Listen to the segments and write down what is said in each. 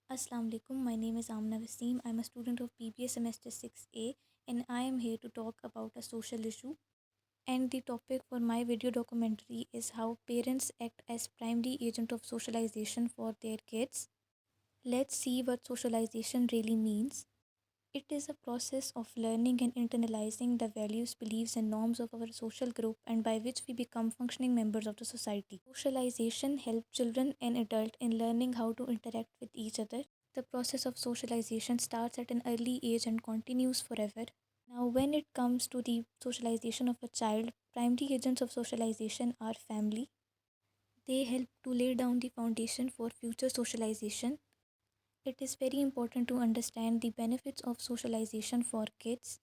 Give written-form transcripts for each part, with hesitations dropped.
Assalamu alaikum. My name is Amna Waseem. I'm a student of BBA semester 6A and I am here to talk about a social issue. And the topic for my video documentary is how parents act as primary agent of socialization for their kids. Let's see what socialization really means. It is a process of learning and internalizing the values, beliefs, and norms of our social group, and by which we become functioning members of the society. Socialization helps children and adults in learning how to interact with each other. The process of socialization starts at an early age and continues forever. Now, when it comes to the socialization of a child, primary agents of socialization are family. They help to lay down the foundation for future socialization. It is very important to understand the benefits of socialization for kids.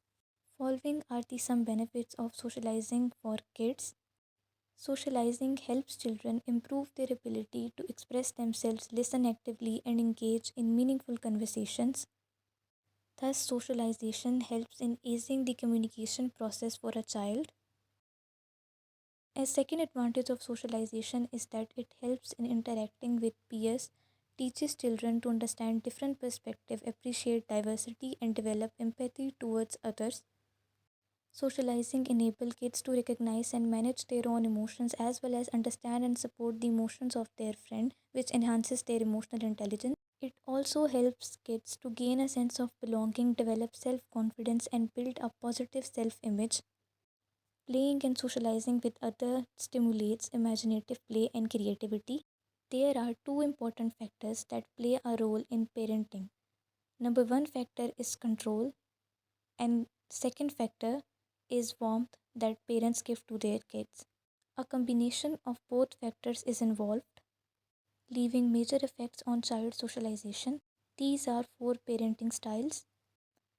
Following are the some benefits of socializing for kids. Socializing helps children improve their ability to express themselves, listen actively, and engage in meaningful conversations. Thus, socialization helps in easing the communication process for a child. A second advantage of socialization is that it helps in interacting with peers, teaches children to understand different perspectives, appreciate diversity, and develop empathy towards others. Socializing enables kids to recognize and manage their own emotions as well as understand and support the emotions of their friend, which enhances their emotional intelligence. It also helps kids to gain a sense of belonging, develop self confidence, and build a positive self image. Playing and socializing with others stimulates imaginative play and creativity. There are two important factors that play a role in parenting. Number one factor is control, and second factor is warmth that parents give to their kids. A combination of both factors is involved, leaving major effects on child socialization. These are four parenting styles.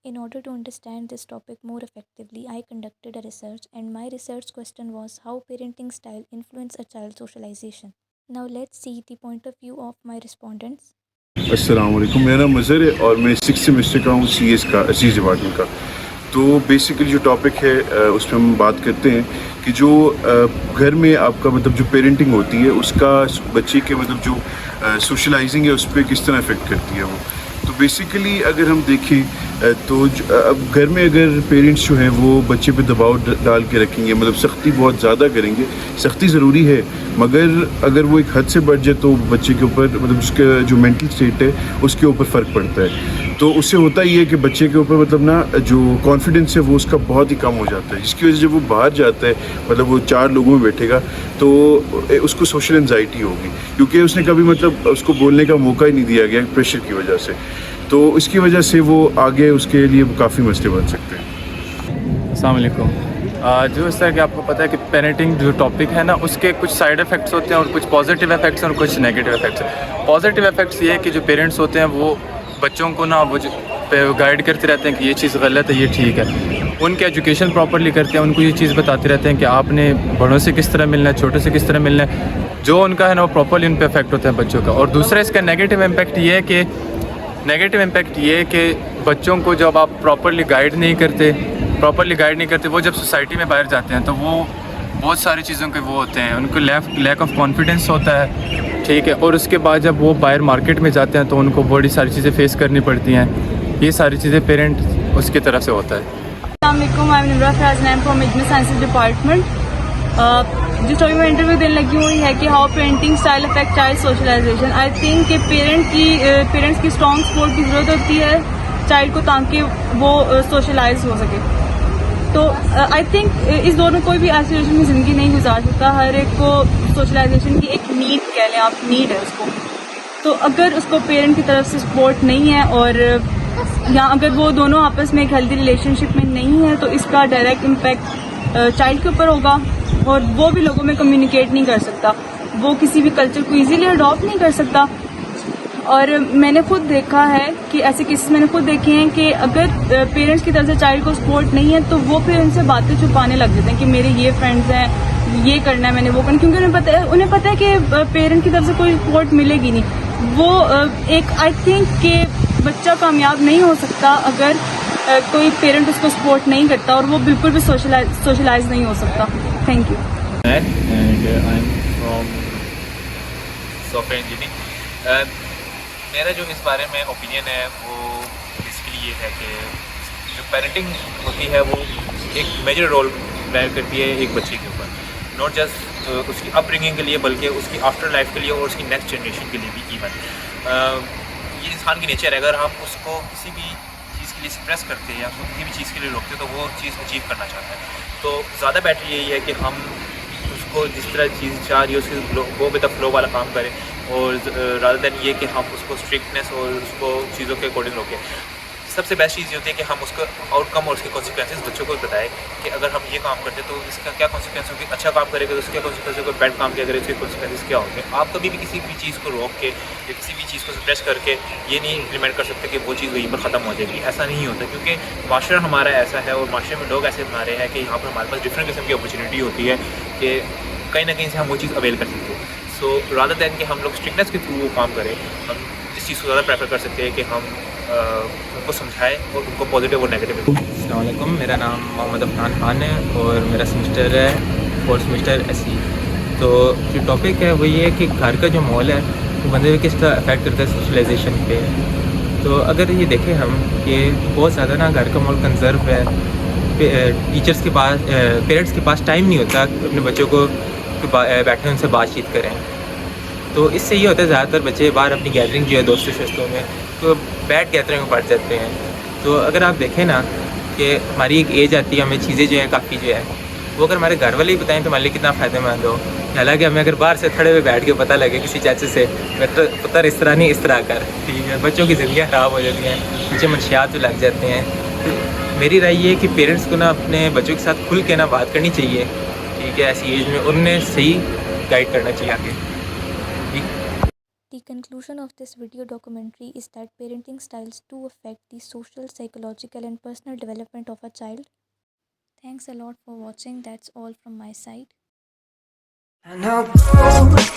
In order to understand this topic more effectively, I conducted a research, and my research question was how parenting style influence a child's socialization. Now let's see the point of view of my respondents. السلام علیکم. میرا نام مظہر ہے اور میں 6th semester کا ہوں C S department کا. تو بیسیکلی جو ٹاپک ہے اس میں ہم بات کرتے ہیں کہ جو گھر میں آپ کا مطلب جو پیرنٹنگ ہوتی ہے اس کا بچے کے مطلب جو سوشلائزنگ ہے اس پہ کس طرح افیکٹ کرتی ہے وہ. تو بیسیکلی اگر ہم دیکھیں تو اب گھر میں اگر پیرنٹس جو ہیں وہ بچے پہ دباؤ ڈال کے رکھیں گے, مطلب سختی بہت زیادہ کریں گے. سختی ضروری ہے مگر اگر وہ ایک حد سے بڑھ جائے تو بچے کے اوپر مطلب اس کا جو مینٹل اسٹیٹ ہے اس کے اوپر فرق پڑتا ہے. تو اس سے ہوتا یہ ہے کہ بچے کے اوپر مطلب نا جو کانفیڈنس ہے وہ اس کا بہت ہی کم ہو جاتا ہے, جس کی وجہ سے جب وہ باہر جاتا ہے مطلب وہ 4 لوگوں میں بیٹھے گا تو اس کو سوشل انزائٹی ہوگی, کیونکہ اس نے کبھی مطلب اس کو بولنے کا موقع ہی نہیں دیا گیا پریشر کی وجہ سے. تو اس کی وجہ سے وہ آگے اس کے لیے کافی مسئلے بن سکتے ہیں. السلام علیکم. جو اس طرح کہ آپ کو پتہ ہے کہ پیرنٹنگ جو ٹاپک ہے نا اس کے کچھ سائیڈ افیکٹس ہوتے ہیں اور کچھ پازیٹیو افیکٹس ہیں اور کچھ نیگیٹیو افیکٹس ہیں. پازیٹیو افیکٹس یہ ہے کہ جو پیرنٹس ہوتے ہیں وہ بچوں کو نا وہ گائیڈ کرتے رہتے ہیں کہ یہ چیز غلط ہے یہ ٹھیک ہے, ان کے ایجوکیشن پراپرلی کرتے ہیں, ان کو یہ چیز بتاتے رہتے ہیں کہ آپ نے بڑوں سے کس طرح ملنا ہے, چھوٹے سے کس طرح ملنا ہے, جو ان کا ہے نا وہ پراپرلی ان پہ افیکٹ ہوتا ہے بچوں کا. اور دوسرا اس کا نیگیٹیو امپیکٹ یہ ہے کہ بچوں کو جب آپ پراپرلی گائیڈ نہیں کرتے وہ جب سوسائٹی میں باہر جاتے ہیں تو وہ بہت ساری چیزوں کے وہ ہوتے ہیں, ان کو لیک آف کانفیڈنس ہوتا ہے, ٹھیک ہے. اور اس کے بعد جب وہ باہر مارکیٹ میں جاتے ہیں تو ان کو بڑی ساری چیزیں فیس کرنی پڑتی ہیں. یہ ساری چیزیں پیرنٹ اس کی طرف سے ہوتا ہے. السلام علیکم, I am Nimra Fayaz name from business sciences department. جس ٹاپک میں انٹرویو دینے لگی ہوئی ہے کہ how parenting style affect child socialization. I think کہ پیرنٹس کی اسٹرانگ سپورٹ کی ضرورت ہوتی ہے چائلڈ کو تاکہ وہ سوشلائز ہو سکے. تو آئی تھنک اس دور میں کوئی بھی ایسی سچویشن میں زندگی نہیں گزار سکتا, ہر ایک کو سوشلائزیشن کی ایک نیڈ کہہ لیں آپ, نیڈ ہے اس کو. تو اگر اس کو پیرنٹ کی طرف سے سپورٹ نہیں ہے اور یا اگر وہ دونوں آپس میں ایک ہیلدی ریلیشن شپ میں نہیں ہے تو اس کا ڈائریکٹ امپیکٹ چائلڈ کے اوپر ہوگا اور وہ بھی لوگوں میں کمیونیکیٹ نہیں کر سکتا, وہ کسی بھی کلچر کو ایزیلی اڈاپٹ نہیں کر سکتا. اور میں نے خود دیکھا ہے کہ ایسے کیسز میں نے خود دیکھے ہیں کہ اگر پیرنٹس کی طرف سے چائلڈ کو سپورٹ نہیں ہے تو وہ پھر ان سے باتیں چھپانے لگ جاتے ہیں کہ میرے یہ فرینڈز ہیں, یہ کرنا ہے میں نے وہ کرنا, کیونکہ انہیں پتہ ہے کہ پیرنٹ کی طرف سے کوئی سپورٹ ملے گی نہیں. وہ ایک آئی تھنک کہ بچہ کامیاب نہیں ہو سکتا اگر کوئی پیرنٹ اس کو سپورٹ نہیں کرتا, اور وہ بالکل بھی سوشلائز نہیں ہو سکتا. Thank you. میرا جو اس بارے میں اوپینین ہے وہ بیسکلی یہ ہے کہ جو پیرنٹنگ ہوتی ہے وہ ایک میجر رول پلے کرتی ہے ایک بچے کے اوپر، ناٹ جسٹ اس کی اپ برنگنگ کے لیے بلکہ اس کی آفٹر لائف کے لیے اور اس کی نیکسٹ جنریشن کے لیے بھی ایون۔ یہ انسان کی نیچر ہے، اگر ہم اس کو کسی بھی چیز کے لیے سپریس کرتے ہیں یا اس کو کسی بھی چیز کے لیے روکتے ہیں تو وہ چیز اچیو کرنا چاہتا ہے۔ تو زیادہ بیٹر یہی ہے کہ ہم اس کو جس طرح چیز چاہ رہی ہے اس کے گو ود دا فلو والا کام کریں، اور رادر دین یہ کہ ہم اس کو اسٹرکٹنیس اور اس کو چیزوں کے اکارڈنگ روکیں۔ سب سے بیسٹ چیز یہ ہوتی ہے کہ ہم اس کو آؤٹ کم اور اس کے کانسیکوینسز بچوں کو بتائیں کہ اگر ہم یہ کام کرتے ہیں تو اس کا کیا کانسیکوینس ہوگی، اچھا کام کرے گا تو اس کے کانسیکوینس ہوگا، بیڈ کام کیا کرے اس کے کانسیکوینسز کیا ہوں گے۔ آپ کبھی بھی کسی بھی چیز کو روک کے یا کسی بھی چیز کو سپریس کر کے یہ نہیں امپلیمنٹ کر سکتے کہ وہ چیز وہیں پر ختم ہو جائے گی، ایسا نہیں ہوتا، کیونکہ معاشرہ ہمارا ایسا ہے اور معاشرے میں لوگ ایسے ہمارے ہیں کہ یہاں پر ہمارے پاس ڈفرینٹ قسم کی اپرچونیٹی ہوتی ہے کہ کہیں نہ کہیں سے ہم وہ چیز اویل کر سکتے ہیں۔ سو رادر دین کہ ہم لوگ اسٹرکٹنیس کے تھرو وہ کام کریں، ہم اس چیز کو زیادہ پریفر کر سکتے ہیں کہ ہم ان کو سمجھائیں اور ان کو پازیٹیو اور نیگیٹیو۔ السلام علیکم، میرا نام محمد عفنان خان ہے اور میرا سمسٹر ہے 4th سمسٹر SE۔ تو جو ٹاپک ہے وہ یہ ہے کہ گھر کا جو ماحول ہے وہ بندے کو کس طرح افیکٹ کرتا ہے سوشلائزیشن پہ۔ تو اگر یہ دیکھیں ہم کہ بہت زیادہ نا گھر کا ماحول کنزرو ہے، ٹیچرس کے پاس پیرنٹس کے پاس ٹائم نہیں ہوتا اپنے بچوں کو بیٹھے ان سے بات چیت کریں۔ تو اس سے یہ ہوتا ہے زیادہ تر بچے باہر اپنی گیدرنگ جو ہے دوستوں شوستوں میں تو بیڈ گیدرنگ میں پڑ جاتے ہیں۔ تو اگر آپ دیکھیں نا کہ ہماری ایک ایج آتی ہے، ہمیں چیزیں جو ہیں کافی جو ہے وہ اگر ہمارے گھر والے ہی بتائیں تو ہمارے لیے کتنا فائدہ مند ہو۔ حالانکہ ہمیں اگر باہر سے کھڑے ہوئے بیٹھ کے پتہ لگے کسی چاچے سے پتر اس طرح نہیں اس طرح کر، ٹھیک ہے، بچوں کی زندگیاں خراب ہو جاتی ہیں، بچے منشیات میں لگ جاتے ہیں۔ تو میری رائے یہ ہے کہ پیرنٹس کو نا اپنے بچوں کے ساتھ کھل کے نا بات کرنی چاہیے، ٹھیک ہے، ایسی ایج میں انہیں صحیح گائڈ کرنا چاہیے آگے۔ The conclusion of this video documentary is that parenting styles do affect the social, psychological, and personal development of a child. Thanks a lot for watching. That's all from my side. And I'll go